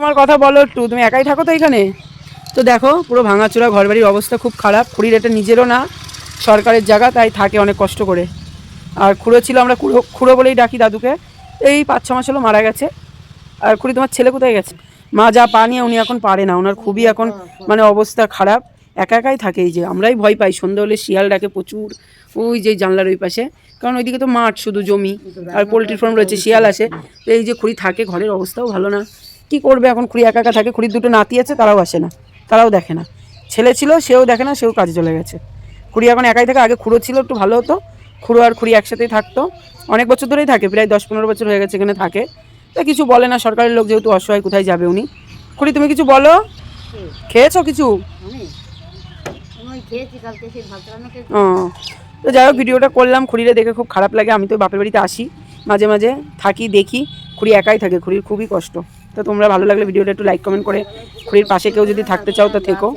তোমার কথা বলো একটু, তুমি একাই থাকো তো এখানে? তো দেখো পুরো ভাঙাচোরা, ঘরবাড়ির অবস্থা খুব খারাপ। খুঁড়ির এটা নিজেরও না, সরকারের জায়গা, তাই থাকে অনেক কষ্ট করে। আর খুঁড়ো ছিল, আমরা খুঁড়ো খুঁড়ো বলেই ডাকি দাদুকে। এই 5-6 মাস হলো মারা গেছে। আর খুঁড়ি তোমার ছেলে কোথায় গেছে? মা যা পা নিয়ে উনি এখন পারে না, ওনার খুবই এখন মানে অবস্থা খারাপ। একা একাই থাকে। এই যে আমরাই ভয় পাই, সন্ধ্যা হলে শিয়াল ডাকে প্রচুর, ওই যে জানলার ওই পাশে, কারণ ওইদিকে তো মাঠ শুধু জমি আর পোলট্রি ফার্ম রয়েছে, শিয়াল আসে। তো এই যে খুঁড়ি থাকে, ঘরের অবস্থাও ভালো না। কি করবে এখন, খুঁড়ি একা একা থাকে। খুঁড়ির 2টো নাতি আছে, তারাও আসে না, তারাও দেখে না। ছেলে ছিল, সেও দেখে না, সেও কাজে চলে গেছে। খুঁড়ি এখন একাই থাকে। আগে খুঁড়ো ছিল, একটু ভালো হতো। খুঁড়ো আর খুঁড়ি একসাথেই থাকতো, অনেক বছর ধরেই থাকে, প্রায় 10-15 বছর হয়ে গেছে এখানে থাকে। তা কিছু বলে না, সরকারের লোক যেহেতু, অসহায়, কোথায় যাবে উনি। খুঁড়ি তুমি কিছু বলো, খেয়েছো কিছু? ও, তো যাই হোক, ভিডিওটা করলাম। খুঁড়িরে দেখে খুব খারাপ লাগে। আমি তো বাপের বাড়িতে আসি মাঝে মাঝে, থাকি, দেখি। খুঁড়ি একাই থাকে, খুঁড়ির খুবই কষ্ট। তো তোমরা ভালো লাগলে ভিডিওটা একটু লাইক কমেন্ট করে, খুঁড়ির পাশে কেউ যদি থাকতে চাও তো থেকো।